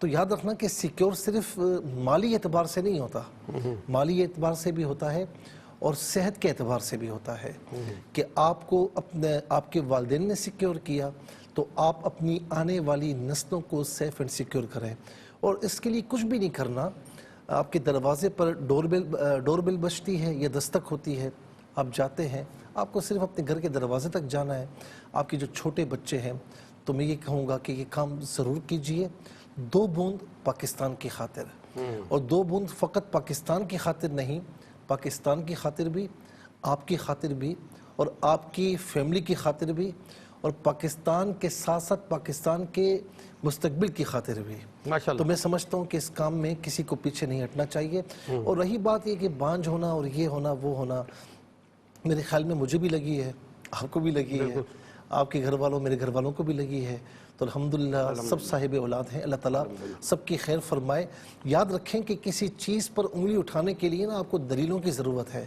تو یاد رکھنا کہ سیکیور صرف مالی اعتبار سے نہیں ہوتا، مالی اعتبار سے بھی ہوتا ہے اور صحت کے اعتبار سے بھی ہوتا ہے کہ آپ کو آپ کے والدین نے سیکیور کیا تو آپ اپنی آنے والی نسلوں کو سیف اینڈ سیکیور کریں، اور اس کے لیے کچھ بھی نہیں کرنا۔ آپ کے دروازے پر ڈور بیل بجتی ہے یا دستک ہوتی ہے، آپ جاتے ہیں، آپ کو صرف اپنے گھر کے دروازے تک جانا ہے۔ آپ کے جو چھوٹے بچے ہیں تو میں یہ کہوں گا کہ یہ کام ضرور کیجئے، 2 بوند پاکستان کی خاطر، اور 2 بوند فقط پاکستان کی خاطر نہیں، پاکستان کی خاطر بھی، آپ کی خاطر بھی، اور آپ کی فیملی کی خاطر بھی، اور پاکستان کے ساتھ ساتھ پاکستان کے مستقبل کی خاطر بھی۔ ماشاءاللہ۔ تو میں سمجھتا ہوں کہ اس کام میں کسی کو پیچھے نہیں ہٹنا چاہیے۔ اور رہی بات یہ کہ بانجھ ہونا اور یہ ہونا وہ ہونا، میرے خیال میں مجھے بھی لگی ہے، آپ کو بھی لگی ہے، آپ کے گھر والوں میرے گھر والوں کو بھی لگی ہے، تو الحمدللہ سب صاحب اولاد ہیں، اللہ تعالیٰ سب کی خیر فرمائے۔ یاد رکھیں کہ کسی چیز پر انگلی اٹھانے کے لیے نا آپ کو دلیلوں کی ضرورت ہے،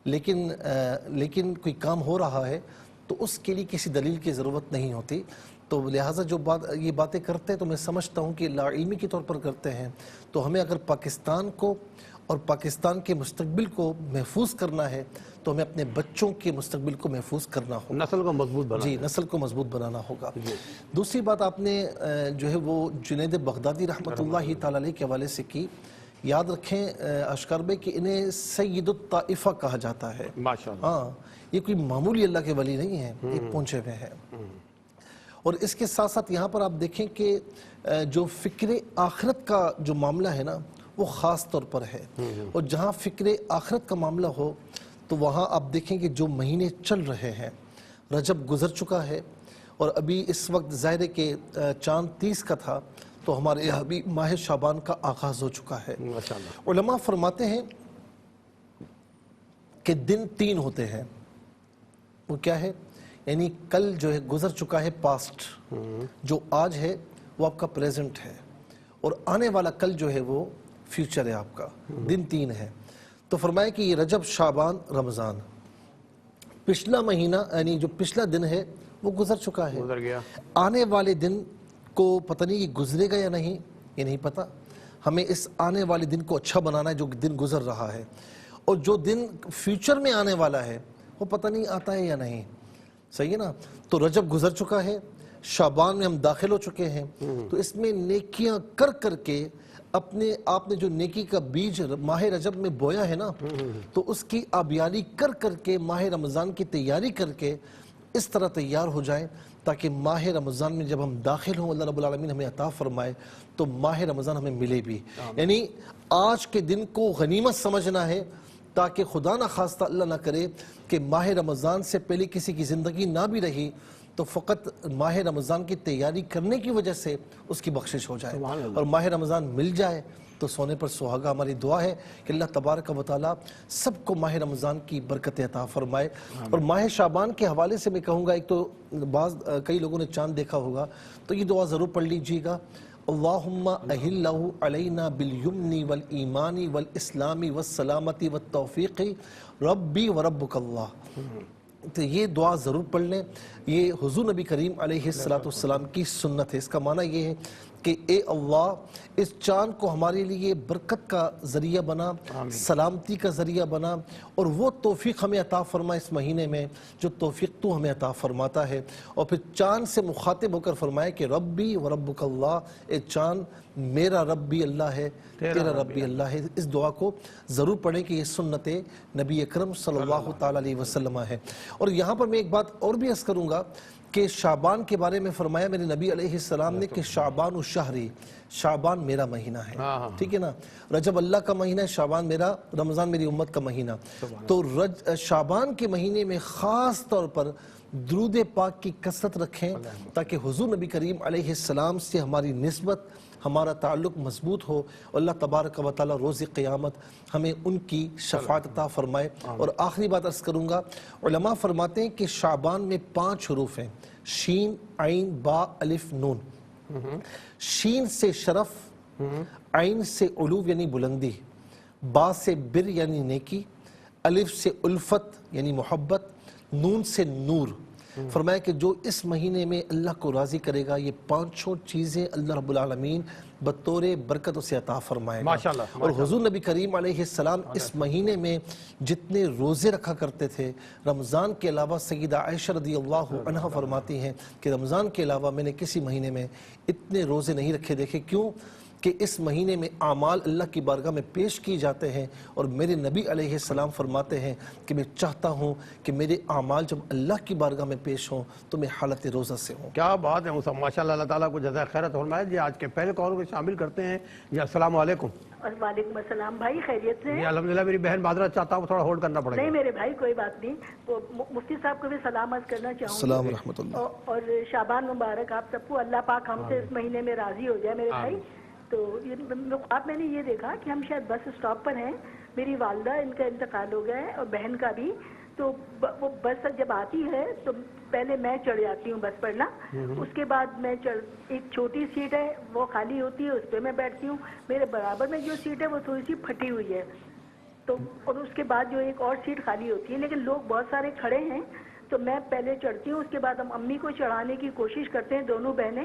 لیکن کوئی کام ہو رہا ہے تو اس کے لیے کسی دلیل کی ضرورت نہیں ہوتی۔ تو لہٰذا جو یہ باتیں کرتے ہیں تو میں سمجھتا ہوں کہ لا علمی کے طور پر کرتے ہیں۔ تو ہمیں اگر پاکستان کو اور پاکستان کے مستقبل کو محفوظ کرنا ہے تو ہمیں اپنے بچوں کے مستقبل کو محفوظ کرنا ہوگا، نسل کو مضبوط بنا۔ جی، نسل کو مضبوط بنانا ہوگا۔ دوسری بات آپ نے جو ہے وہ جنید بغدادی رحمۃ اللہ تعالی علیہ کے حوالے سے کی۔ یاد رکھیں اشکار بھائی کہ انہیں سید الطائفہ کہا جاتا ہے۔ ماشاءاللہ۔ ہاں، یہ کوئی معمولی اللہ کے ولی نہیں ہیں، یہ پہنچے ہوئے ہیں۔ اور اس کے ساتھ ساتھ یہاں پر آپ دیکھیں کہ جو فکر آخرت کا جو معاملہ ہے نا وہ خاص طور پر ہے، اور جہاں فکر آخرت کا معاملہ ہو تو وہاں آپ دیکھیں کہ جو مہینے چل رہے ہیں، رجب گزر چکا ہے اور ابھی اس وقت ظاہر ہے کہ چاند 30 کا تھا، تو ہمارے یہاں بھی ماہ شعبان کا آغاز ہو چکا ہے۔ ماشاءاللہ۔ علماء فرماتے ہیں کہ دن 3 ہوتے ہیں، وہ کیا ہے؟ یعنی کل جو ہے گزر چکا ہے پاسٹ، جو آج ہے وہ آپ کا پریزنٹ ہے، اور آنے والا کل جو ہے وہ فیوچر ہے آپ کا۔ دن 3 ہے، تو فرمایا کہ یہ رجب، شعبان، رمضان، پچھلا مہینہ یعنی جو پچھلا دن ہے وہ گزر چکا ہے، گزر گیا۔ آنے والے دن کو پتہ نہیں یہ گزرے گا یا نہیں، یہ نہیں پتہ۔ ہمیں اس آنے والے دن کو اچھا بنانا ہے جو دن گزر رہا ہے، اور جو دن فیوچر میں آنے والا ہے وہ پتہ نہیں آتا ہے یا نہیں، صحیح ہے نا؟ تو رجب گزر چکا ہے، شعبان میں ہم داخل ہو چکے ہیں، تو اس میں نیکیاں کر کر کے آپ نے جو نیکی کا بیج ماہ رجب میں بویا ہے نا، تو اس کی آبیاری کر کر کے ماہ رمضان کی تیاری کر کے اس طرح تیار ہو جائیں تاکہ ماہ رمضان میں جب ہم داخل ہوں اللہ رب العالمین ہمیں عطا فرمائے تو ماہ رمضان ہمیں ملے بھی۔ یعنی آج کے دن کو غنیمت سمجھنا ہے تاکہ خدا نہ خواستہ اللہ نہ کرے کہ ماہ رمضان سے پہلے کسی کی زندگی نہ بھی رہی تو فقط ماہ رمضان کی تیاری کرنے کی وجہ سے اس کی بخشش ہو جائے، اور ماہ رمضان مل جائے تو سونے پر سہاگا۔ ہماری دعا ہے کہ اللہ تبارک و تعالیٰ سب کو ماہ رمضان کی برکت عطا فرمائے۔ اور ماہ شعبان کے حوالے سے میں کہوں گا، ایک تو کئی لوگوں نے چاند دیکھا ہوگا تو یہ دعا ضرور پڑھ لیجیے گا، اللہم اہلہ علینا بالیمن والایمان والاسلام والسلامت والتوفیق ربی وربک اللہ۔ تو یہ دعا ضرور پڑھ لیں، یہ حضور نبی کریم علیہ السلام کی سنت ہے۔ اس کا معنی یہ ہے کہ اے اللہ اس چاند کو ہمارے لیے برکت کا ذریعہ بنا، سلامتی کا ذریعہ بنا، اور وہ توفیق ہمیں عطا فرما اس مہینے میں جو توفیق تو ہمیں عطا فرماتا ہے۔ اور پھر چاند سے مخاطب ہو کر فرمائے کہ ربی وربک اللہ، اے چاند میرا رب بھی اللہ ہے، تیرا رب بھی اللہ ہے۔ اس دعا کو ضرور پڑھیں کہ یہ سنت نبی اکرم صلی اللہ تعالیٰ علیہ وسلم ہے۔ اور یہاں پر میں ایک بات اور بھی عرض کروں گا کہ شعبان کے بارے میں فرمایا میرے نبی علیہ السلام نے کہ شعبان الشہری، شعبان میرا مہینہ ہے، ٹھیک ہے نا؟ رجب اللہ کا مہینہ ہے، شعبان میرا، رمضان میری امت کا مہینہ۔ تو شعبان کے مہینے میں خاص طور پر درود پاک کی کثرت رکھیں تاکہ حضور نبی کریم علیہ السلام سے ہماری نسبت، ہمارا تعلق مضبوط ہو، اللہ تبارک و تعالیٰ روز قیامت ہمیں ان کی شفاعت عطا فرمائے۔ اور آخری بات عرض کروں گا، علماء فرماتے ہیں کہ شعبان میں 5 حروف ہیں، شین، عین، با، الف، نون۔ شین سے شرف، عین سے علو یعنی بلندی، با سے بر یعنی نیکی، الف سے الفت یعنی محبت، نون سے نور۔ فرمایا کہ جو اس مہینے میں اللہ کو راضی کرے گا یہ پانچوں چیزیں اللہ رب العالمین بطور برکت اسے عطا فرمائے گا۔ ماشاءاللہ، اور حضور نبی کریم علیہ السلام اس مہینے میں جتنے روزے رکھا کرتے تھے، رمضان کے علاوہ سیدہ عائشہ رضی اللہ عنہ فرماتی ہیں کہ رمضان کے علاوہ میں نے کسی مہینے میں اتنے روزے نہیں رکھے دیکھے۔ کیوں کہ اس مہینے میں اعمال اللہ کی بارگاہ میں پیش کی جاتے ہیں، اور میرے نبی علیہ السلام فرماتے ہیں کہ میں چاہتا ہوں کہ میرے اعمال جب اللہ کی بارگاہ میں پیش ہوں تو میں حالت روزہ سے ہوں۔ کیا بات ہے مصعب، ماشاءاللہ، اللہ تعالیٰ کو جزائے خیرت فرمائے۔ جی آج کے پہلے کال کو شامل کرتے ہیں۔ جی السلام علیکم۔ وعلیکم السلام بھائی، خیریت سے؟ جی الحمدللہ، میری بہن معذرت چاہتا ہوں، تھوڑا ہولڈ کرنا پڑے گا۔ نہیں میرے بھائی کوئی بات نہیں، تو مفتی صاحب کو بھی سلام عرض کرنا چاہوں گی۔ السلام ورحمۃ اللہ۔ اور شعبان مبارک آپ سب کو، اللہ پاک ہم سے اس مہینے میں راضی ہو جائے میرے بھائی۔ تو خواب میں نے یہ دیکھا کہ ہم شاید بس اسٹاپ پر ہیں، میری والدہ ان کا انتقال ہو گیا ہے اور بہن کا بھی، تو وہ بس جب آتی ہے تو پہلے میں چڑھ جاتی ہوں بس پر نا، اس کے بعد میں ایک چھوٹی سیٹ ہے وہ خالی ہوتی ہے، اس پہ میں بیٹھتی ہوں، میرے برابر میں جو سیٹ ہے وہ تھوڑی سی پھٹی ہوئی ہے، تو اور اس کے بعد جو ایک اور سیٹ خالی ہوتی ہے، لیکن لوگ بہت سارے کھڑے ہیں، تو میں پہلے چڑھتی ہوں، اس کے بعد ہم امی کو چڑھانے کی کوشش کرتے ہیں، دونوں بہنیں،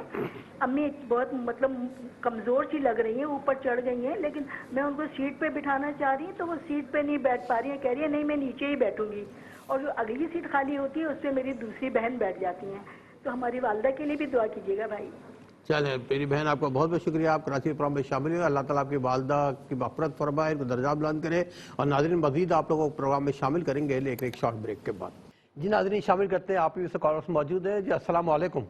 امی بہت مطلب کمزور سی لگ رہی ہیں، اوپر چڑھ گئی ہیں، لیکن میں ان کو سیٹ پہ بٹھانا چاہ رہی ہوں تو وہ سیٹ پہ نہیں بیٹھ پا رہی ہیں، کہہ رہی ہیں نہیں میں نیچے ہی بیٹھوں گی، اور جو اگلی سیٹ خالی ہوتی ہے اس پہ میری دوسری بہن بیٹھ جاتی ہیں، تو ہماری والدہ کے لیے بھی دعا کیجیے گا بھائی۔ چلیں میری بہن، آپ کا بہت بہت شکریہ، آپ کراچی پروگرام میں شامل ہوئے۔ اللہ تعالیٰ آپ کی والدہ کی مغفرت فرمائے، ان کو درجات بلند کرے، اور ناظرین مزید آپ لوگوں کو پروگرام میں شامل کریں گے لیکن ایک شارٹ بریک کے بعد۔ جی ناظرین شامل کرتے ہیں، آپ بھی سے کالرز موجود ہے۔ جی السلام علیکم۔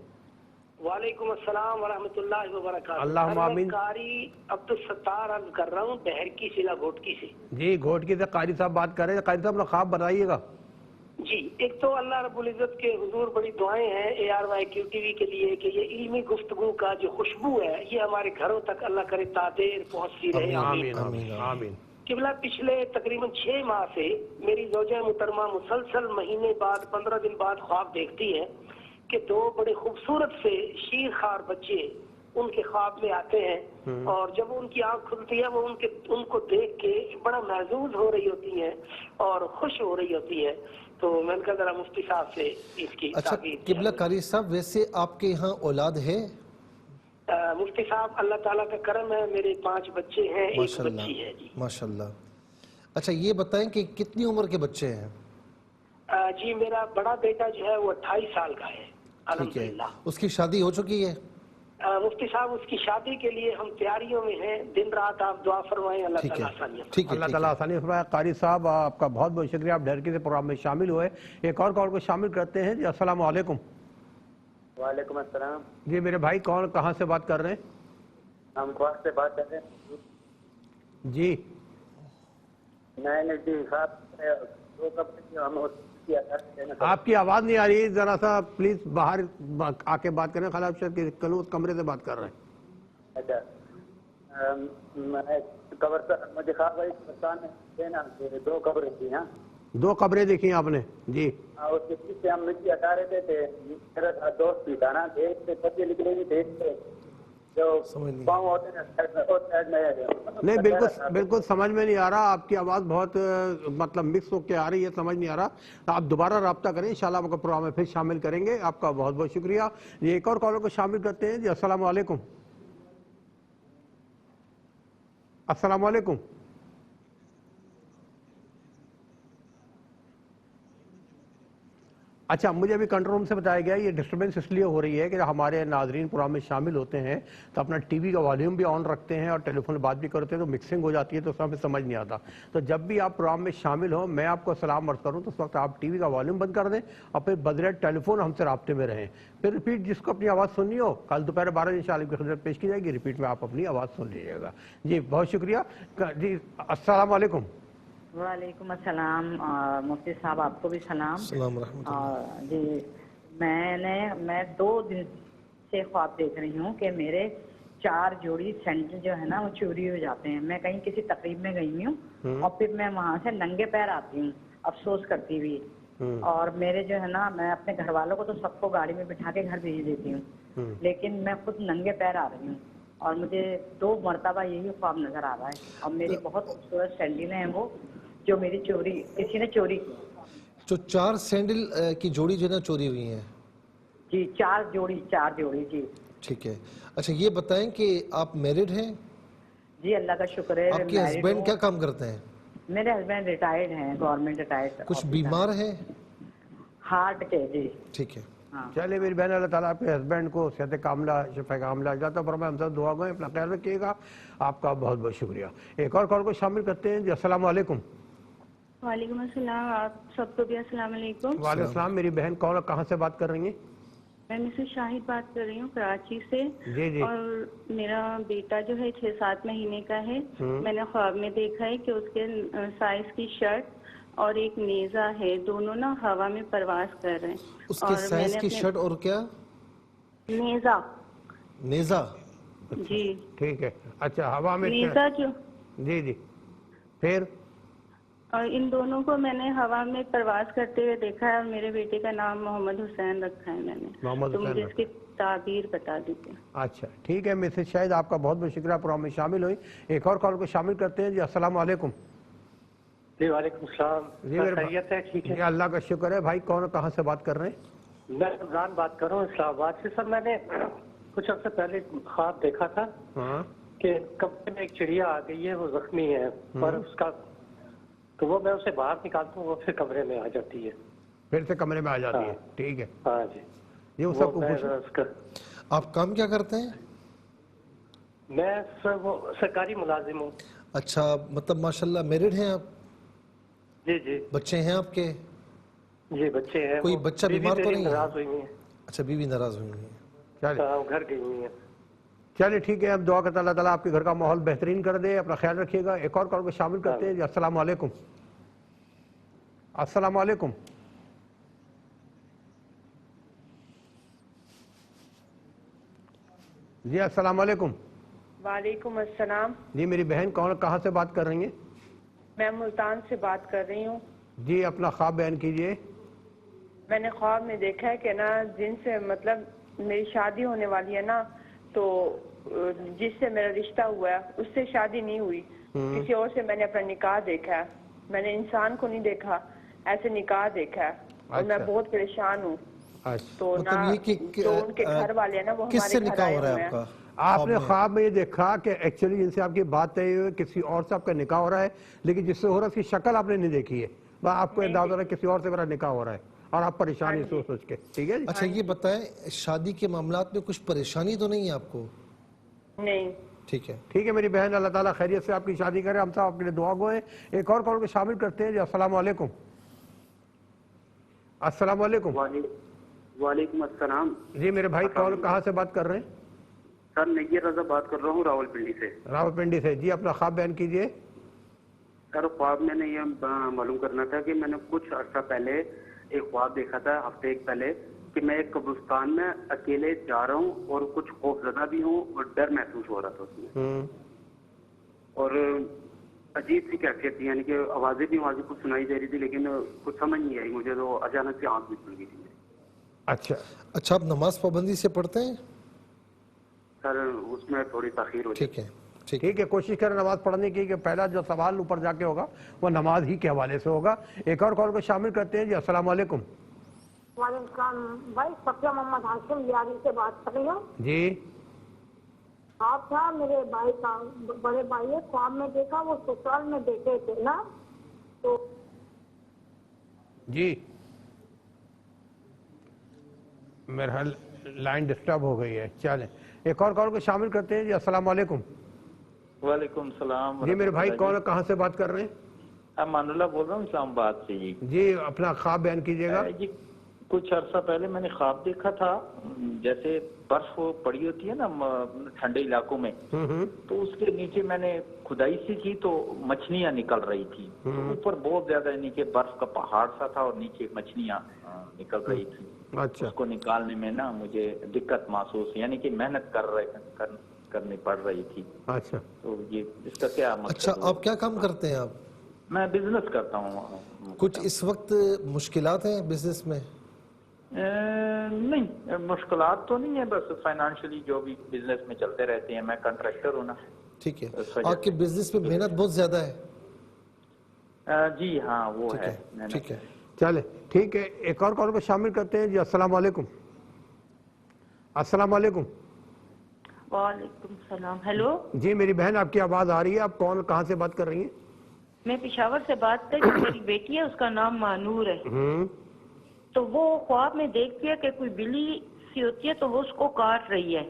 وعلیکم السلام ورحمۃ اللہ وبرکاتہ۔ اللہم آمین۔ میں قاری عبدالستار عرض کر رہا ہوں بہرکی ضلع گھوٹکی سے۔ جی گھوٹکی سے قاری صاحب بات کر رہے ہیں۔ قاری صاحب اپنا خواب بتائیے گا۔ جی ایک تو اللہ رب العزت کے حضور بڑی دعائیں ہیں ARYQTV کے لیے کہ یہ علمی گفتگو کا جو خوشبو ہے یہ ہمارے گھروں تک اللہ کرے تادیر پہنچتی رہے، آمین آمین آمین۔ قبلہ پچھلے تقریباً 6 ماہ سے میری زوجہ محترمہ مسلسل مہینے بعد 15 دن بعد خواب دیکھتی ہے کہ 2 بڑے خوبصورت سے شیر خوار بچے ان کے خواب میں آتے ہیں، اور جب ان کی آنکھ کھلتی ہے وہ ان کو دیکھ کے بڑا محظوظ ہو رہی ہوتی ہیں اور خوش ہو رہی ہوتی ہے۔ تو میں نے کہا ذرا مفتی صاحب سے اس کی اچھا قبلہ قاری صاحب، ویسے آپ کے یہاں اولاد ہے؟ مفتی صاحب اللہ تعالیٰ کا کرم ہے، میرے 5 بچے ہیں، ایک ماشاءاللہ بچی ہے۔ جی ماشاءاللہ۔ اچھا یہ بتائیں کہ کتنی عمر کے بچے ہیں؟ جی میرا بڑا بیٹا جو ہے وہ 28 سال کا ہے ٹھیک ہے، الحمدللہ۔ اس کی شادی ہو چکی ہے؟ مفتی صاحب اس کی شادی کے لیے ہم تیاریوں میں ہیں، دن رات آپ دعا فرمائیں، اللہ ٹھیک تعالیٰ ہے آسانیاں ٹھیک ہے اللہ ٹھیک تعالیٰ ہے۔ آسانی فرمائے۔ قاری صاحب آپ کا بہت بہت شکریہ، آپ ڈھرکی سے پروگرام میں شامل ہوئے۔ ایک اور کال کو شامل کرتے ہیں۔ جی السلام علیکم۔ وعلیکم السلام۔ جی میرے بھائی کون کہاں سے بات کر رہے ہیں؟ ہم خواہ سے بات کر رہے ہیں۔ جی میں نے جی خواب 2 کپڑے کی ہم کی آپ کی آواز نہیں آ رہی، ذرا سا پلیز باہر آ کے بات کریں، خیال آپ شاید کمرے سے بات کر رہے ہیں۔ اچھا میں قبر سے مجھے خواب آئی پاکستان میں نا 2 قبریں تھی، ہاں 2 قبریں دیکھی آپ نے؟ جی اس کے پیچھے ہم مٹی ہٹا رہے تھے، میرا دوست بھی تھا نا، دیکھ سے پتے نکلے گی، دیکھ سے جو پاؤں ہوتے ہیں سائڈ میں نہیں، بالکل سمجھ میں نہیں آ رہا، آپ کی آواز بہت مطلب مکس ہو کے آ رہی ہے، سمجھ نہیں آ رہا۔ آپ دوبارہ رابطہ کریں، انشاءاللہ آپ کو پروگرام میں پھر شامل کریں گے۔ آپ کا بہت بہت شکریہ۔ یہ ایک اور کالر کو شامل کرتے ہیں۔ جی السلام علیکم۔ السلام علیکم۔ اچھا مجھے ابھی کنٹرول روم سے بتایا گیا یہ ڈسٹربنس اس لیے ہو رہی ہے کہ ہمارے ناظرین پروگرام میں شامل ہوتے ہیں تو اپنا ٹی وی کا والیوم بھی آن رکھتے ہیں اور ٹیلی فون بات بھی کرتے ہیں، تو مکسنگ ہو جاتی ہے، تو اس میں سمجھ نہیں آتا۔ تو جب بھی آپ پروگرام میں شامل ہوں، میں آپ کو سلام عرض کروں تو اس وقت آپ ٹی وی کا والیوم بند کر دیں اور پھر بذریعہ ٹیلی فون ہم سے رابطے میں رہیں۔ پھر ریپیٹ جس کو اپنی آواز سننی ہو کل دوپہر 12 بجے انشاءاللہ کی خدمت پیش کی جائے گی، ریپیٹ میں آپ اپنی آواز سن لیجیے گا۔ جی بہت شکریہ۔ جی السلام علیکم۔ وعلیکم السلام، مفتی صاحب آپ کو بھی سلام۔ السلام ورحمۃ اللہ۔ جی میں 2 دن سے خواب دیکھ رہی ہوں کہ میرے 4 جوڑی سینڈل جو ہے نا وہ چوری ہو جاتے ہیں۔ میں کہیں کسی تقریب میں گئی ہوں اور پھر میں وہاں سے ننگے پیر آتی ہوں افسوس کرتی ہوئی، اور میرے جو ہے نا میں اپنے گھر والوں کو تو سب کو گاڑی میں بٹھا کے گھر بھیج دیتی ہوں، لیکن میں خود ننگے پیر آ رہی ہوں اور مجھے 2 مرتبہ یہی خواب نظر آ رہا ہے، اور میری بہت خوبصورت سینڈلیں ہیں وہ جو میری کسی نے چوری کی۔ جو 4 سینڈل کی جوڑی جو ہے نا چوری ہوئی ہیں؟ جی 4 جوڑی جی. ٹھیک ہے. اچھا یہ بتائیں کہ آپ میرڈ ہیں؟ جی اللہ کا شکر ہے. آپ کے ہسبینڈ کیا کام کرتے ہیں؟ میرے ہسبینڈ ریٹائرڈ ہیں, گورنمنٹ ریٹائرڈ. کچھ بیمار ہیں؟ ہارٹ کے. جی ٹھیک ہے. چلے میری بہن, اللہ تعالیٰ آپ کے ہسبینڈ کو صحت کاملہ شفا کاملہ جاتا فرمائے. ہم سب دعا گوئیں, اپنا خیال رکھیے گا. آپ کا بہت بہت شکریہ. ایک اور کال کو شامل کرتے ہیں جی. السلام علیکم. وعلیکم السلام. آپ سب کو بھی السلام علیکم. وعلیکم السلام. میری بہن کون اور کہاں سے بات کر رہی ہیں؟ میں مسز شاہد بات کر رہی ہوں کراچی سے. جی جی. اور میرا بیٹا جو ہے 6-7 مہینے کا ہے. میں نے خواب میں دیکھا ہے کہ اس کے سائز کی شرٹ اور ایک نیزہ ہے, دونوں نا ہوا میں پرواز کر رہے ہیں. اس کے سائز کی شرٹ اور کیا؟ نیزہ. نیزہ. جی ٹھیک ہے. اچھا ہوا میں نیزہ جو. جی جی. پھر اور ان دونوں کو میں نے ہوا میں پرواز کرتے ہوئے دیکھا ہے, اور میرے بیٹے کا نام محمد حسین رکھا ہے میں نے. تو مجھے اس کی تعبیر بتا دیجیے. اچھا ٹھیک ہے مسز شاہد, آپ کا بہت بہت شکریہ پروگرام میں شامل ہوئی. ایک اور کال کو شامل کرتے ہیں جی. السلام علیکم. جی وعلیکم السلام. جی خیریت ہے؟ ٹھیک ہے جی اللہ کا شکر ہے. بھائی کون کہاں سے بات کر رہے ہیں؟ میں رمضان بات کر رہا ہوں اسلام آباد سے. سر میں نے کچھ عرصے پہلے خواب دیکھا تھا کہ کمرے میں ایک چڑیا آ گئی ہے, وہ زخمی ہے, پر اس کا تو وہ میں اسے باہر نکالتا ہوں, وہ پھر کمرے میں آ جاتی ہے. پھر سے کمرے میں آ جاتی ہے. ٹھیک ہے. ہاں جی. یہ وہ سب آپ کام کیا کرتے ہیں؟ میں سر وہ سرکاری ملازم ہوں. اچھا مطلب ماشاءاللہ میرڈ ہیں آپ؟ جی جی. بچے ہیں آپ کے؟ جی بچے ہیں. کوئی بچہ بیمار تو نہیں ہے؟ ناراض ہوئی ہیں. اچھا بیوی ناراض ہوئی ہیں. گھر گئی ہوئی ہیں. چلے ٹھیک ہے. اب دعا کرتا اللہ تعالیٰ آپ کے گھر کا ماحول بہترین کر دے. اپنا خیال رکھیے گا. ایک اور کال کو شامل کرتے ہیں جی. السلام علیکم. السلام علیکم. جی السلام علیکم. وعلیکم السلام. جی میری بہن کون کہاں سے بات کر رہی ہیں؟ میں ملتان سے بات کر رہی ہوں. جی اپنا خواب بیان کیجئے. میں نے خواب میں دیکھا ہے کہ نا جن سے مطلب میری شادی ہونے والی ہے نا, تو جس سے میرا رشتہ ہوا ہے اس سے شادی نہیں ہوئی, کسی اور سے میں نے اپنا نکاح دیکھا ہے. میں نے انسان کو نہیں دیکھا, ایسے نکاح دیکھا ہے, اور میں بہت پریشان ہوں. تو ان کے گھر والے ہیں نا وہ ہمارے گھر آئے ہوئے ہیں. آپ نے خواب میں یہ دیکھا کہ ایکچولی جن سے آپ کی بات طے ہوئی کسی اور سے آپ کا نکاح ہو رہا ہے, لیکن جس سے ہو رہا ہے اس کی شکل آپ نے نہیں دیکھی ہے, آپ کو اندازہ ہو رہا ہے کسی اور سے میرا نکاح ہو رہا ہے, اور آپ پریشانی سوچ سوچ کے. ٹھیک ہے جی. اچھا یہ بتائیں شادی کے معاملات میں کچھ پریشانی تو نہیں ہے آپ کو؟ نہیں. ٹھیک ہے. ٹھیک ہے میری بہن, اللہ تعالیٰ خیریت سے آپ کی شادی کرے. ہم سب آپ کے لیے دعا گوئیں. ایک اور کال کو شامل کرتے ہیں جی. السلام علیکم. السلام علیکم. وعلیکم السلام. جی میرے بھائی کون کہاں سے بات کر رہے ہیں؟ سر نیر رضا بات کر رہا ہوں راول پنڈی سے. راول پنڈی سے. جی اپنا خواب بیان کیجئے. سر خواب میں نے یہ معلوم کرنا تھا کہ میں نے کچھ عرصہ پہلے ایک خواب دیکھا تھا, ہفتے ایک پہلے, کہ میں ایک قبرستان میں اکیلے جا رہا ہوں اور کچھ خوف زدہ بھی ہوں اور ڈر محسوس ہو رہا تھا اس میں, اور عجیب سی کیفیت تھی, یعنی کہ آوازیں کچھ سنائی دے رہی تھی, لیکن کچھ سمجھ نہیں آئی مجھے, تو اچانک سے آنکھ بھی کھل گئی تھی. اچھا آپ نماز پابندی سے پڑھتے ہیں؟ سر اس میں تھوڑی تاخیر ہو جائے. ٹھیک ہے. ٹھیک ہے, کوشش کریں نماز پڑھنے کی, کہ پہلا جو سوال اوپر جا کے ہوگا وہ نماز ہی کے حوالے سے ہوگا. ایک اور کال کو شامل کرتے ہیں جی. السلام علیکم. وعلیکم السلام. بھائی صفیہ محمد ہاشم لیاری سے بات کر رہی ہوں. جی آپ تھا میرے بھائی کا بڑے بھائی ہے, خواب میں دیکھا وہ سسرال میں بیٹھے تھے نا, تو جی میرا لائن ڈسٹرب ہو گئی ہے. چلیں ایک اور کال کو شامل کرتے ہیں جی. السلام علیکم. وعلیکم السلام. جی میرے بھائی کون کہاں سے بات کر رہے ہیں؟ امان اللہ بول رہا ہوں اسلام آباد سے. جی اپنا خواب بیان کیجیے گا. جی کچھ عرصہ پہلے میں نے خواب دیکھا تھا, جیسے برف پڑی ہوتی ہے نا ٹھنڈے علاقوں میں, تو اس کے نیچے میں نے کھدائی سی کی تو مچھلیاں نکل رہی تھی. اوپر بہت زیادہ یعنی کہ برف کا پہاڑ سا تھا اور نیچے مچھلیاں نکل رہی تھی. اچھا. اس کو نکالنے میں نا مجھے دقت محسوس, یعنی کہ محنت کرنی پڑ رہی تھی. اچھا. تو یہ اس کا کیا مطلب؟ اچھا آپ کیا کام کرتے ہیں آپ؟ میں بزنس کرتا ہوں. کچھ اس وقت مشکلات ہیں بزنس میں؟ نہیں مشکلات تو نہیں ہے, بس فائنانشلی جو بھی بزنس میں چلتے رہتے ہیں. میں کنٹریکٹر ہوں نا. ٹھیک ہے. آپ کے بزنس میں محنت بہت زیادہ ہے؟ جی ہاں وہ ہے. ٹھیک ہے. چلے ٹھیک ہے، ایک اور کال کو شامل کرتے ہیں جی۔ السلام علیکم۔ السلام علیکم۔ وعلیکم السلام۔ ہیلو جی میری بہن آپ کی آواز آ رہی ہے، آپ کون کہاں سے بات کر رہی ہیں؟ میں پشاور سے بات کر رہی ہوں، میری بیٹی ہے، اس کا نام مانور ہے۔ تو وہ خواب میں دیکھتی ہے کہ کوئی بلی سی ہوتی ہے تو وہ اس کو کاٹ رہی ہے۔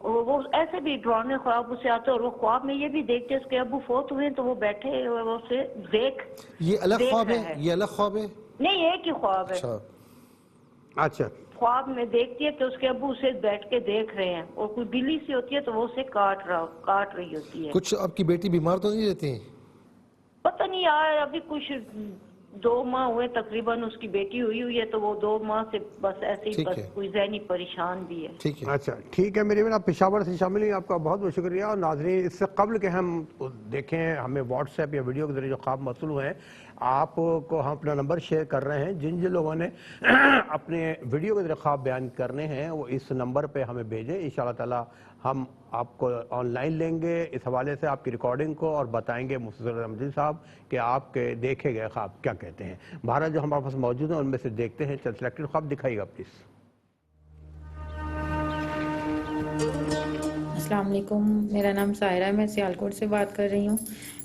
وہ ایسے بھی ڈرانے خواب اسے آتے ہیں، اور وہ خواب میں یہ بھی دیکھتے ہیں اس کے ابو فوت ہوئے ہیں تو وہ بیٹھے وہ اسے یہ الگ خواب ہے؟ یہ الگ خواب ہے؟ نہیں، ایک ہی خواب ہے۔ اچھا، خواب میں دیکھتی ہے کہ اس کے ابو اسے بیٹھ کے دیکھ رہے ہیں، اور کوئی بلی سی ہوتی ہے تو وہ اسے کاٹ رہی ہوتی ہے۔ کچھ آپ کی بیٹی بیمار تو نہیں رہتی؟ پتہ نہیں یار، ابھی کچھ 2 ماہ ہوئے تقریباً اس کی بیٹی ہوئی ہے، تو وہ 2 ماہ سے بس ایسے ہی بس کوئی ذہنی پریشان بھی ہے۔ اچھا ٹھیک ہے میری بہن، آپ پشاور سے شامل ہیں، آپ کا بہت بہت شکریہ۔ اور ناظرین، اس سے قبل کہ ہم دیکھیں ہمیں واٹس ایپ یا ویڈیو کے ذریعے جو خواب موصول ہوئے ہیں، آپ کو ہم اپنا نمبر شیئر کر رہے ہیں۔ جن لوگوں نے اپنے ویڈیو کے ذریعے خواب بیان کرنے ہیں وہ اس نمبر پہ ہمیں بھیجیں، انشاءاللہ تعالی ہم آپ کو آن لائن لیں گے اس حوالے سے آپ کی ریکارڈنگ کو، اور بتائیں گے مفتی رمضی صاحب کہ آپ کے دیکھے گئے خواب کیا کہتے ہیں۔ بہرحال جو ہمارے پاس موجود ہیں ان میں سے دیکھتے ہیں، چند سلیکٹڈ خواب دکھائیے گا پلیز۔ السلام علیکم، میرا نام سائرہ ہے، میں سیالکوٹ سے بات کر رہی ہوں۔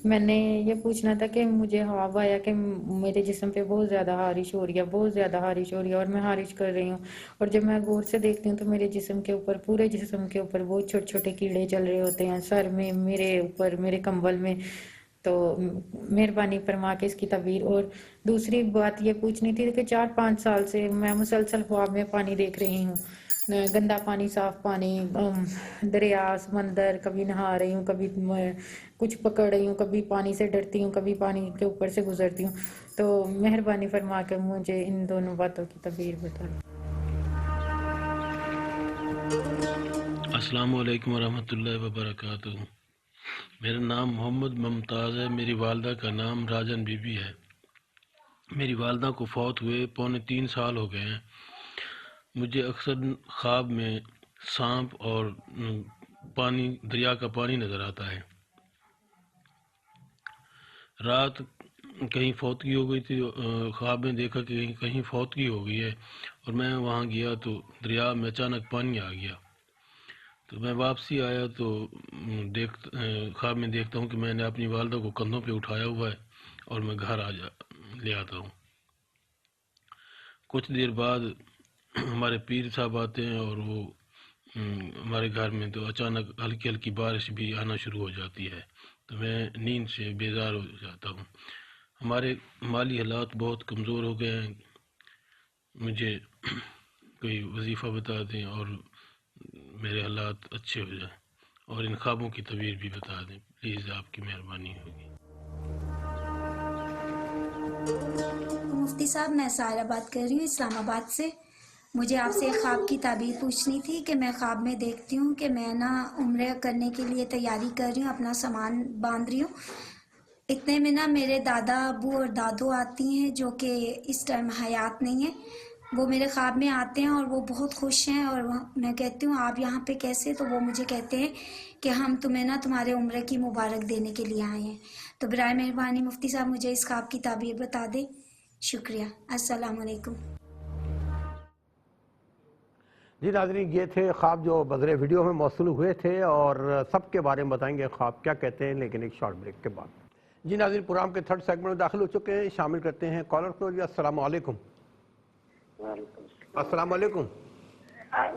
میں نے یہ پوچھنا تھا کہ مجھے خواب آیا کہ میرے جسم پہ بہت زیادہ خارش ہو رہی ہے اور میں خارش کر رہی ہوں، اور جب میں غور سے دیکھتی ہوں تو میرے جسم کے اوپر، پورے جسم کے اوپر بہت چھوٹے چھوٹے کیڑے چل رہے ہوتے ہیں، سر میں، میرے اوپر، میرے کمبل میں۔ تو مہربانی فرما کے اس کی تعبیر۔ اور دوسری بات یہ پوچھنی تھی کہ 4-5 سال سے میں مسلسل خواب میں پانی دیکھ رہی ہوں، گندا پانی، صاف پانی، دریا، سمندر، کبھی نہا رہی ہوں، کبھی کچھ پکڑ رہی ہوں، کبھی پانی سے ڈرتی ہوں، کبھی پانی کے اوپر سے گزرتی ہوں۔ تو مہربانی فرما کے مجھے ان دونوں باتوں کی تعبیر بتا دیں۔ السلام علیکم ورحمۃ اللہ وبرکاتہ۔ میرا نام محمد ممتاز ہے، میری والدہ کا نام راجن بی بی ہے۔ میری والدہ کو فوت ہوئے 2.25 سال ہو گئے ہیں۔ مجھے اکثر خواب میں سانپ اور پانی، دریا کا پانی نظر آتا ہے۔ رات کہیں فوتگی ہو گئی تھی، خواب میں دیکھا کہ کہیں فوتگی ہو گئی ہے، اور میں وہاں گیا تو دریا میں اچانک پانی آ گیا۔ تو میں واپسی آیا تو خواب میں دیکھتا ہوں کہ میں نے اپنی والدہ کو کندھوں پہ اٹھایا ہوا ہے اور میں گھر لے آتا ہوں۔ کچھ دیر بعد ہمارے پیر صاحب آتے ہیں اور وہ ہمارے گھر میں تو اچانک ہلکی ہلکی بارش بھی آنا شروع ہو جاتی ہے، تو میں نیند سے بیدار ہو جاتا ہوں۔ ہمارے مالی حالات بہت کمزور ہو گئے ہیں، مجھے کوئی وظیفہ بتا دیں اور میرے حالات اچھے ہو جائیں، اور ان خوابوں کی تعبیر بھی بتا دیں پلیز، آپ کی مہربانی ہوگی۔ مفتی صاحب، میں سائرہ بات کر رہی ہوں اسلام آباد سے۔ مجھے آپ سے ایک خواب کی تعبیر پوچھنی تھی کہ میں خواب میں دیکھتی ہوں کہ میں عمرہ کرنے کے لیے تیاری کر رہی ہوں، اپنا سامان باندھ رہی ہوں۔ اتنے میں میرے دادا، ابو اور دادو آتی ہیں جو کہ اس ٹائم حیات نہیں ہیں۔ وہ میرے خواب میں آتے ہیں اور وہ بہت خوش ہیں، اور میں کہتی ہوں آپ یہاں پہ کیسے؟ تو وہ مجھے کہتے ہیں کہ ہم تمہیں تمہارے عمرے کی مبارک دینے کے لیے آئے ہیں۔ تو برائے مہربانی مفتی صاحب مجھے اس خواب کی تعبیر بتا دیں، شکریہ۔ السلام علیکم۔ جی ناظرین، یہ تھے خواب جو بذریعہ ویڈیو میں موصول ہوئے تھے، اور سب کے بارے میں بتائیں گے خواب کیا کہتے ہیں، لیکن ایک شارٹ بریک کے بعد۔ جی ناظرین، پروگرام کے 3rd سیگمنٹ میں داخل ہو چکے ہیں، شامل کرتے ہیں کالر کو۔ جی السلام علیکم۔ السلام علیکم۔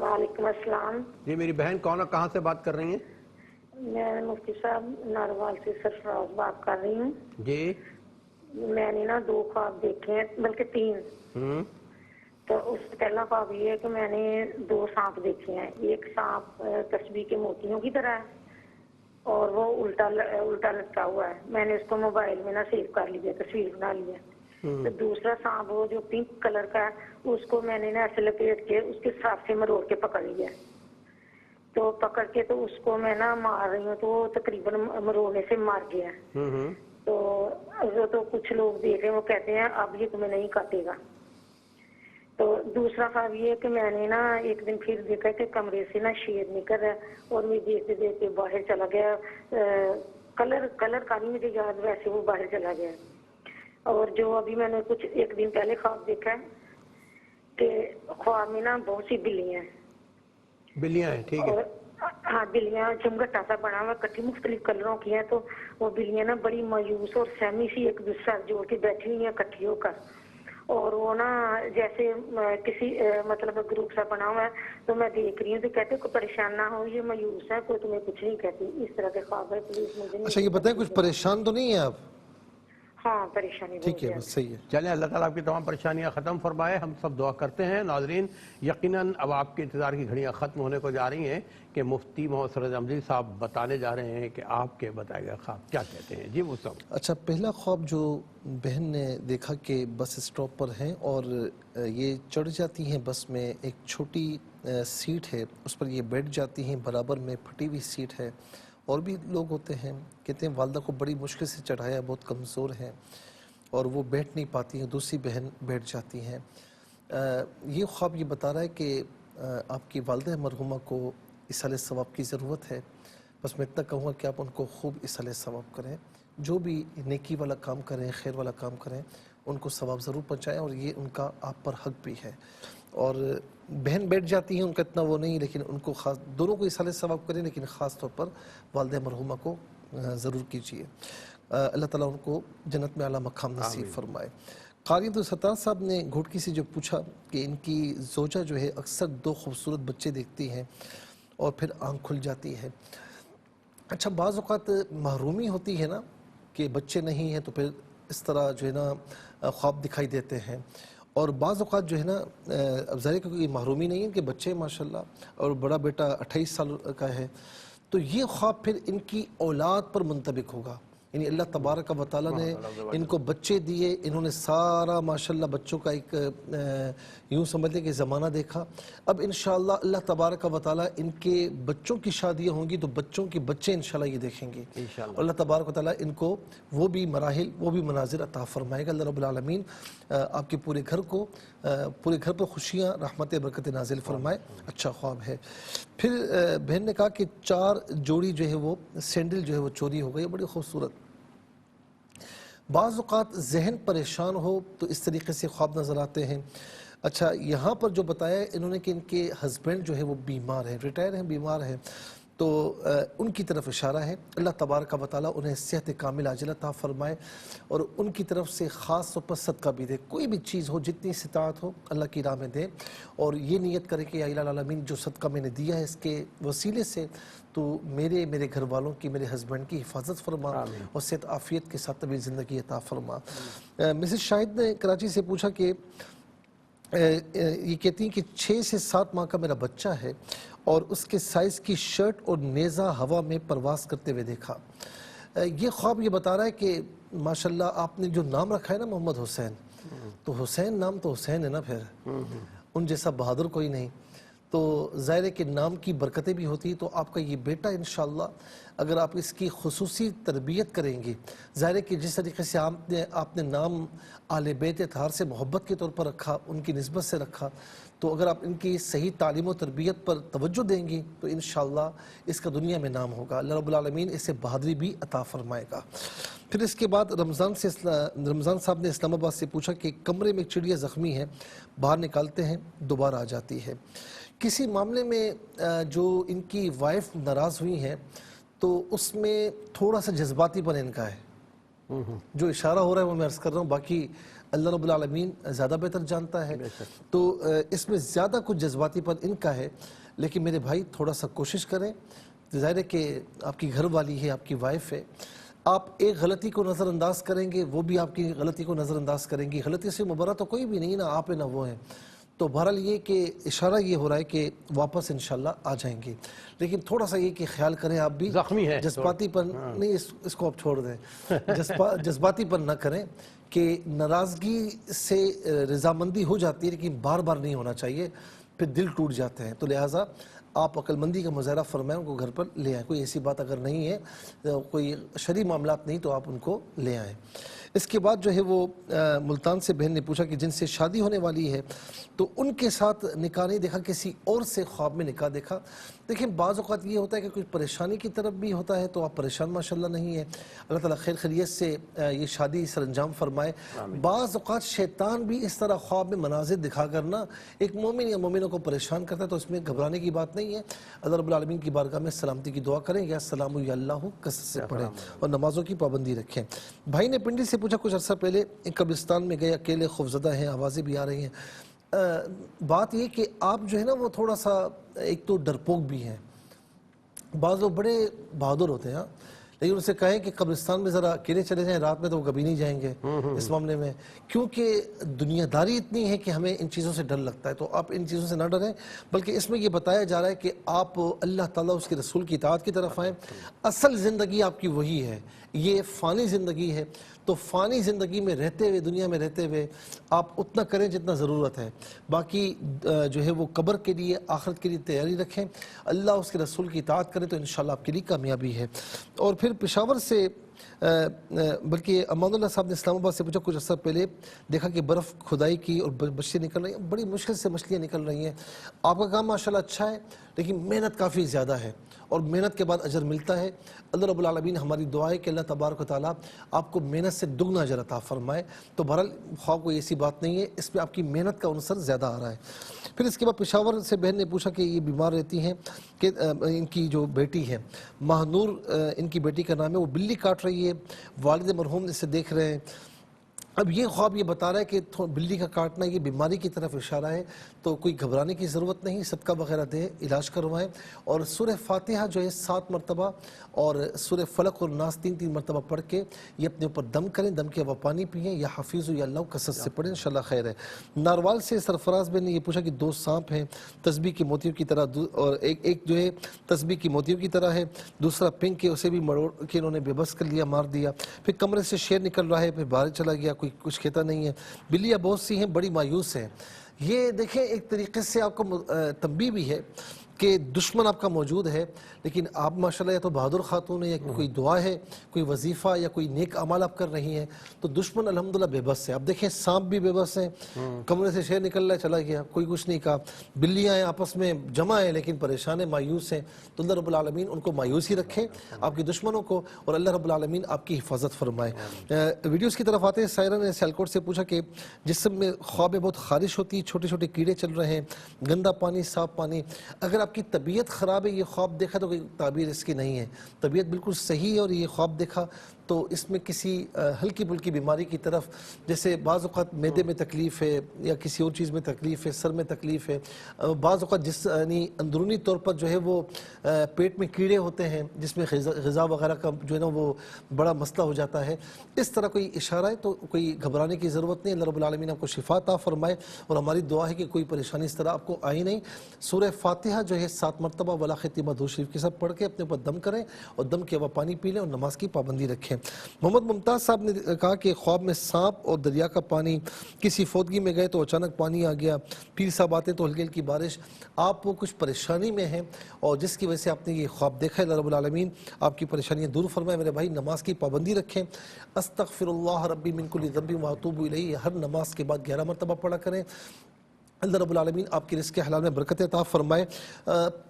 وعلیکم السلام۔ جی میری بہن کون اور کہاں سے بات کر رہی ہیں؟ میں مفتی صاحب ناروال سے سرفراز بات کر رہی ہوں۔ جی میں نے 2 خواب دیکھے ہیں، بلکہ 3۔ تو اس سے پہلا خواب یہ ہے کہ میں نے 2 سانپ دیکھے ہیں۔ ایک سانپ تسبیح کے موتیوں کی طرح ہے اور وہ الٹا لٹکا ہوا ہے۔ میں نے اس کو موبائل میں سیو کر لیا، تصویر بنا لی ہے۔ تو دوسرا سانپ وہ جو پنک کلر کا ہے، اس کو میں نے ایسے لپیٹ کے اس کے ساتھ سے مروڑ کے پکڑ لیا۔ تو پکڑ کے تو اس کو میں مار رہی ہوں تو وہ تقریباً مروڑنے سے مار گیا۔ تو کچھ لوگ دیکھ رہے ہیں، وہ کہتے ہیں اب یہ تمہیں نہیں کاٹے گا۔ تو دوسرا خواب یہ ہے کہ میں نے ایک دن پھر دیکھا کہ کمرے سے شیر نکل رہا ہے اور میں دیکھتے دیکھتے باہر چلا گیا۔ کلر کا نہیں مجھے یاد، ویسے وہ باہر چلا گیا۔ اور جو ابھی میں نے کچھ ایک دن پہلے خواب دیکھا ہے کہ خواب میں نا بہت سی بلیاں ہیں، ٹھیک ہے، ہاں بلیاں چمگٹا سا بنا ہوا کٹھی مختلف کلروں کی ہیں، تو وہ بلیاں نا بڑی مایوس اور سہمی سی ایک دوسرے جوڑ کے بیٹھی ہوئی ہیں کٹھی ہو کر، اور وہ نا جیسے کسی مطلب گروپ سا بنا ہوا ہے، تو میں دیکھ رہی ہوں تو کہتے کوئی پریشان نہ ہو، یہ مایوس ہے، کوئی تمہیں کچھ نہیں کہتی، اس طرح کے خواب ہے، پلیز مجھے اچھا یہ بتائیں کچھ پریشان تو نہیں ہیں آپ؟ ہاں پریشانی ٹھیک ہے، بس صحیح ہے. چلیں اللہ تعالیٰ آپ کی تمام پریشانیاں ختم فرمائے. ہم سب دعا کرتے ہیں. ناظرین یقیناً اب آپ کے انتظار کی گھڑیاں ختم ہونے کو جا رہی ہیں کہ مفتی محمد سراج احمدی صاحب بتانے جا رہے ہیں کہ آپ کے بتائے گئے خواب کیا کہتے ہیں. جی وہ سب. اچھا پہلا خواب جو بہن نے دیکھا کہ بس اسٹاپ پر ہیں اور یہ چڑھ جاتی ہیں بس میں، ایک چھوٹی سیٹ ہے اس پر یہ بیٹھ جاتی ہیں، برابر میں پھٹی ہوئی سیٹ ہے، اور بھی لوگ ہوتے ہیں، کہتے ہیں والدہ کو بڑی مشکل سے چڑھایا، بہت کمزور ہیں اور وہ بیٹھ نہیں پاتی ہیں، دوسری بہن بیٹھ جاتی ہیں. یہ خواب یہ بتا رہا ہے کہ آپ کی والدہ مرحومہ کو اصالِ ثواب کی ضرورت ہے. بس میں اتنا کہوں گا کہ آپ ان کو خوب اصالِ ثواب کریں، جو بھی نیکی والا کام کریں، خیر والا کام کریں، ان کو ثواب ضرور پہنچائیں، اور یہ ان کا آپ پر حق بھی ہے. اور بہن بیٹھ جاتی ہیں ان کا اتنا وہ نہیں، لیکن ان کو خاص دونوں کو اصالِ ثواب کریں، لیکن خاص طور پر والدہ مرحومہ کو ضرور کیجیے. اللہ تعالیٰ ان کو جنت میں اعلیٰ مقام نصیب فرمائے. قاری عبدالستار صاحب نے گھوٹکی سے جو پوچھا کہ ان کی زوجہ جو ہے اکثر 2 خوبصورت بچے دیکھتی ہیں اور پھر آنکھ کھل جاتی ہے. اچھا بعض اوقات محرومی ہوتی ہے نا کہ بچے نہیں ہیں تو پھر اس طرح جو ہے نا خواب دکھائی دیتے ہیں، اور بعض اوقات جو ہے نا اب ظاہر کوئی محرومی نہیں ہے کہ بچے ماشاءاللہ، اور بڑا بیٹا 28 سال کا ہے، تو یہ خواب پھر ان کی اولاد پر منطبق ہوگا. یعنی اللہ تبارک و تعالیٰ نے ان کو بچے دیے، انہوں نے سارا ماشاءاللہ بچوں کا ایک یوں سمجھتے کہ زمانہ دیکھا. اب انشاءاللہ اللہ تبارک و تعالیٰ ان کے بچوں کی شادیاں ہوں گی تو بچوں کے بچے انشاءاللہ یہ دیکھیں گے. اللہ تبارک و تعالیٰ ان کو وہ بھی مراحل، وہ بھی مناظر عطا فرمائے گا. اللہ رب العالمین آپ کے پورے گھر کو، پورے گھر پر خوشیاں، رحمت، برکت نازل فرمائے. اچھا خواب ہے. پھر بہن نے کہا کہ 4 جوڑی جو ہے وہ سینڈل جو ہے وہ چوری ہو گئی، بڑی خوبصورت. بعض اوقات ذہن پریشان ہو تو اس طریقے سے خواب نظر آتے ہیں. اچھا یہاں پر جو بتایا انہوں نے کہ ان کے ہسبینڈ جو ہے وہ بیمار ہیں، ریٹائر ہیں، بیمار ہیں، تو ان کی طرف اشارہ ہے. اللہ تبارک و تعالیٰ انہیں صحت کامل عاجلہ عطا فرمائے اور ان کی طرف سے خاص طور پر صدقہ بھی دے. کوئی بھی چیز ہو، جتنی استطاعت ہو اللہ کی راہ میں دے، اور یہ نیت کرے کہ یا الہ العالمین جو صدقہ میں نے دیا ہے اس کے وسیلے سے تو میرے گھر والوں کی، میرے ہسبینڈ کی حفاظت فرما اور صحت عافیت کے ساتھ طویل زندگی عطا فرما. مسز شاہد نے کراچی سے پوچھا کہ یہ کہتی ہیں کہ 6 سے 7 ماہ کا میرا بچہ ہے اور اس کے سائز کی شرٹ اور نیزہ ہوا میں پرواز کرتے ہوئے دیکھا. یہ خواب یہ بتا رہا ہے کہ ماشاءاللہ آپ نے جو نام رکھا ہے نا محمد حسین، تو حسین نام تو حسین ہے نا، پھر ان جیسا بہادر کوئی نہیں. تو ظاہر ہے کہ نام کی برکتیں بھی ہوتی ہیں. تو آپ کا یہ بیٹا انشاءاللہ اگر آپ اس کی خصوصی تربیت کریں گے، ظاہر ہے کہ جس طریقے سے آپ نے نام آل بیت اطہار سے محبت کے طور پر رکھا، ان کی نسبت سے رکھا، تو اگر آپ ان کی صحیح تعلیم و تربیت پر توجہ دیں گے تو انشاءاللہ اس کا دنیا میں نام ہوگا. اللہ رب العالمین اسے بہادری بھی عطا فرمائے گا. پھر اس کے بعد رمضان صاحب نے اسلام آباد سے پوچھا کہ کمرے میں چڑیا زخمی ہے، باہر نکالتے ہیں دوبارہ آ جاتی ہے. کسی معاملے میں جو ان کی وائف ناراض ہوئی ہیں تو اس میں تھوڑا سا جذباتی پن ان کا ہے. جو اشارہ ہو رہا ہے وہ میں عرض کر رہا ہوں، باقی اللہ رب العالمین زیادہ بہتر جانتا ہے. تو اس میں زیادہ کچھ جذباتی پن ان کا ہے، لیکن میرے بھائی تھوڑا سا کوشش کریں. ظاہر ہے کہ آپ کی گھر والی ہے، آپ کی وائف ہے، آپ ایک غلطی کو نظر انداز کریں گے، وہ بھی آپ کی غلطی کو نظر انداز کریں گی. غلطی سے مبرہ تو کوئی بھی نہیں، نہ آپ ہیں نہ وہ ہیں. تو بہرحال یہ کہ اشارہ یہ ہو رہا ہے کہ واپس انشاءاللہ آ جائیں گے، لیکن تھوڑا سا یہ کہ خیال کریں آپ بھی، زخمی ہے، جذباتی پن نہیں، اس کو آپ چھوڑ دیں، جذباتی پن نہ کریں کہ ناراضگی سے رضامندی ہو جاتی ہے لیکن بار بار نہیں ہونا چاہیے، پھر دل ٹوٹ جاتے ہیں. تو لہٰذا آپ عقل مندی کا مظاہرہ فرمائیں، ان کو گھر پر لے آئیں. کوئی ایسی بات اگر نہیں ہے، کوئی شرعی معاملات نہیں تو آپ ان کو لے آئیں. اس کے بعد جو ہے وہ ملتان سے بہن نے پوچھا کہ جن سے شادی ہونے والی ہے تو ان کے ساتھ نکاح نہیں دیکھا، کسی اور سے خواب میں نکاح دیکھا۔ دیکھیں بعض اوقات یہ ہوتا ہے کہ کچھ پریشانی کی طرف بھی ہوتا ہے تو آپ پریشان ماشاءاللہ نہیں ہے، اللہ تعالیٰ خیر خیریت سے یہ شادی سر انجام فرمائے۔ بعض اوقات شیطان بھی اس طرح خواب میں مناظر دکھا کرنا ایک مومن یا مومنوں کو پریشان کرتا ہے، تو اس میں گھبرانے کی بات نہیں ہے۔ اللہ رب العالمین کی بارگاہ میں سلامتی کی دعا کریں، یا سلام یا اللہ کثرت سے پڑھیں اور نمازوں کی پابندی رکھیں۔ بھائی نے پنڈی سے پوچھا کچھ عرصہ پہلے ایک قبرستان میں گئے، اکیلے خوفزدہ ہیں، آوازیں بھی آ رہی ہیں۔ بات یہ کہ آپ جو ہے نا وہ تھوڑا سا ایک تو ڈرپوک بھی ہیں، بعض لوگ بڑے بہادر ہوتے ہیں، لیکن ان سے کہیں کہ قبرستان میں ذرا اکیلے چلے جائیں رات میں تو وہ کبھی نہیں جائیں گے اس معاملے میں، کیونکہ دنیا داری اتنی ہے کہ ہمیں ان چیزوں سے ڈر لگتا ہے۔ تو آپ ان چیزوں سے نہ ڈریں، بلکہ اس میں یہ بتایا جا رہا ہے کہ آپ اللہ تعالیٰ اس کے رسول کی اطاعت کی طرف آئیں۔ اصل زندگی آپ کی وہی ہے، یہ فانی زندگی ہے، تو فانی زندگی میں رہتے ہوئے، دنیا میں رہتے ہوئے آپ اتنا کریں جتنا ضرورت ہے، باقی جو ہے وہ قبر کے لیے، آخرت کے لیے تیاری رکھیں، اللہ اس کے رسول کی اطاعت کریں تو انشاءاللہ آپ کے لیے کامیابی ہے۔ اور پھر پشاور سے بلکہ امان اللہ صاحب نے اسلام آباد سے پوچھا کچھ عرصہ پہلے دیکھا کہ برف کھدائی کی اور مچھلیاں نکل رہی ہیں، بڑی مشکل سے مچھلیاں نکل رہی ہیں۔ آپ کا کام ماشاءاللہ اچھا ہے، لیکن محنت کافی زیادہ ہے، اور محنت کے بعد اجر ملتا ہے۔ اللہ رب العالمین ہماری دعا ہے کہ اللہ تبارک و تعالیٰ آپ کو محنت سے دگنا اجر عطا فرمائے۔ تو بہرحال خواب کوئی ایسی بات نہیں ہے، اس میں آپ کی محنت کا عنصر زیادہ آ رہا ہے۔ پھر اس کے بعد پشاور سے بہن نے پوچھا کہ یہ بیمار رہتی ہیں کہ ان کی جو بیٹی ہے ماہنور، ان کی بیٹی کا نام ہے، وہ بلی کاٹ رہی ہے، والد مرحوم اسے دیکھ رہے ہیں۔ اب یہ خواب یہ بتا رہا ہے کہ بلی کا کاٹنا یہ بیماری کی طرف اشارہ ہے، تو کوئی گھبرانے کی ضرورت نہیں، صدقہ وغیرہ دیں، علاج کروائیں، اور سورہ فاتحہ جو ہے 7 مرتبہ اور سورہ فلق اور ناس 3 مرتبہ پڑھ کے یہ اپنے اوپر دم کریں، دم کے وہ پانی پئیں، یا حفیظ یا اللہ کثرت سے پڑھیں، انشاءاللہ خیر ہے۔ ناروال سے سرفراز بھائی نے یہ پوچھا کہ 2 سانپ ہیں تسبیح کی موتیوں کی طرح، اور ایک جو ہے تسبیح کی موتیوں کی طرح ہے، دوسرا پنک ہے، اسے بھی مروڑ کے انہوں نے بے بس کر لیا، مار دیا، پھر کمرے سے شیر نکل رہا ہے، پھر باہر چلا گیا، کوئی کچھ کہتا نہیں ہے۔ بلیاں بہت سی ہیں، بڑی مایوس ہیں۔ یہ دیکھیں ایک طریقے سے آپ کو تنبیہ بھی ہے کہ دشمن آپ کا موجود ہے، لیکن آپ ماشاءاللہ یا تو بہادر خاتون ہے، یا کوئی دعا ہے، کوئی وظیفہ یا کوئی نیک عمل آپ کر رہی ہیں، تو دشمن الحمدللہ بے بس ہے۔ آپ دیکھیں سانپ بھی بے بس ہیں، کمرے سے شیر نکل رہا ہے چلا گیا، کوئی کچھ نہیں کہا، بلیاں ہیں آپس میں جمع ہیں لیکن پریشان ہیں، مایوس ہیں، تو اللہ رب العالمین ان کو مایوس ہی رکھے، آپ کے دشمنوں کو، اور اللہ رب العالمین آپ کی حفاظت فرمائے۔ ویڈیوز کی طرف آتے ہیں۔ سائرہ نے سیالکوٹ سے پوچھا کہ جسم میں خواب میں بہت خارش ہوتی ہے، چھوٹے چھوٹے کیڑے چل رہے ہیں، گندا پانی، صاف پانی، اگر آپ کی طبیعت خراب ہے یہ خواب دیکھا تو کوئی تعبیر اس کی نہیں ہے، طبیعت بالکل صحیح ہے اور یہ خواب دیکھا تو اس میں کسی ہلکی پھلکی بیماری کی طرف، جیسے بعض اوقات معدے میں تکلیف ہے یا کسی اور چیز میں تکلیف ہے، سر میں تکلیف ہے، بعض اوقات یعنی اندرونی طور پر جو ہے وہ پیٹ میں کیڑے ہوتے ہیں جس میں غذا وغیرہ کا جو ہے نا وہ بڑا مسئلہ ہو جاتا ہے، اس طرح کوئی اشارہ ہے تو کوئی گھبرانے کی ضرورت نہیں، اللہ رب العالمین آپ کو شفا عطا فرمائے، اور ہماری دعا ہے کہ کوئی پریشانی اس طرح آپ کو آئی نہیں۔ سورہ فاتحہ جو ہے 7 مرتبہ ولا ختیمہ درود شریف کے ساتھ پڑھ کے اپنے اوپر دم کریں، اور دم کے بعد پانی پی لیں اور نماز کی پابندی رکھیں۔ محمد ممتاز صاحب نے کہا کہ خواب میں سانپ اور دریا کا پانی، کسی فوتگی میں گئے تو اچانک پانی آ گیا، پیر صاحب آتے تو ہلکی ہلکی بارش، آپ وہ کچھ پریشانی میں ہیں اور جس کی وجہ سے آپ نے یہ خواب دیکھا ہے، اللہ رب العالمین آپ کی پریشانیاں دور فرمائے۔ میرے بھائی نماز کی پابندی رکھیں، استغفر اللہ ربی من کل ذنب واتوب الیہ ہر نماز کے بعد 11 مرتبہ پڑھا کریں، اللہ رب العالمین آپ کی رزق حلال میں برکت عطا فرمائے۔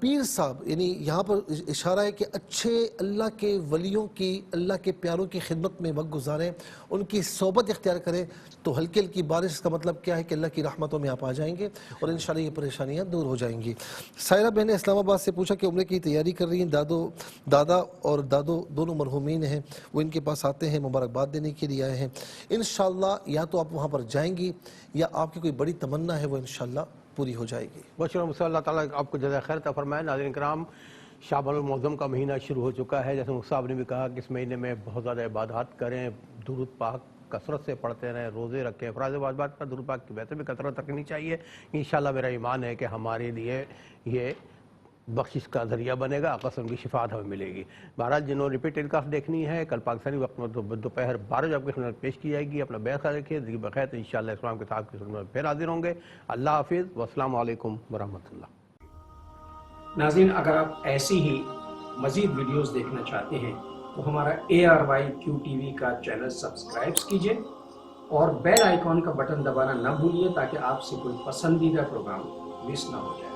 پیر صاحب یعنی یہاں پر اشارہ ہے کہ اچھے اللہ کے ولیوں کی، اللہ کے پیاروں کی خدمت میں وقت گزاریں، ان کی صحبت اختیار کریں تو ہلکی ہلکی بارش کا مطلب کیا ہے کہ اللہ کی رحمتوں میں آپ آ جائیں گے اور انشاءاللہ یہ پریشانیاں دور ہو جائیں گی۔ سائرہ بہن نے اسلام آباد سے پوچھا کہ عمرے کی تیاری کر رہی ہیں، دادا اور دادو دونوں مرحومین ہیں، وہ ان کے پاس آتے ہیں، مبارکباد دینے کے لیے آئے ہیں، انشاءاللہ یا تو آپ وہاں پر جائیں گی یا آپ کی کوئی بڑی تمنا ہے وہ انشاءاللہ پوری ہو جائے گی۔ بہت شکریہ، اللہ تعالیٰ آپ کو جزائے خیر عطا فرمائے۔ ناظرین کرام، شعبان المعظم کا مہینہ شروع ہو چکا ہے، جیسے مصعب نے بھی کہا کہ اس مہینے میں بہت زیادہ عبادات کریں، درود پاک کثرت سے پڑھتے رہیں، روزے رکھیں، فرائض واجبات پر درود پاک کی ویسے بھی کثرت رکھنی چاہیے۔ انشاءاللہ میرا ایمان ہے کہ ہمارے لیے یہ بخشش کا ذریعہ بنے گا، قسم کی شفاعت ہمیں ملے گی۔ بہرحال جنہوں نے ریپیٹ ٹیلی کاسٹ دیکھنی ہے، کل پاکستانی وقت میں دوپہر 12 بجے آپ کی خدمت پیش کی جائے گی۔ اپنا بے خیال رکھیے، زندگی بخیر، تو انشاءاللہ اسلام کے ساتھ کی خدمت میں پھر حاضر ہوں گے۔ اللہ حافظ، والسلام علیکم ورحمۃ اللہ۔ ناظرین، اگر آپ ایسی ہی مزید ویڈیوز دیکھنا چاہتے ہیں تو ہمارا ARYQTV کا چینل سبسکرائب کیجئے اور بیل آئیکن کا بٹن دبانا نہ بھولیے تاکہ آپ سے کوئی پسندیدہ پروگرام مس نہ ہو جائے.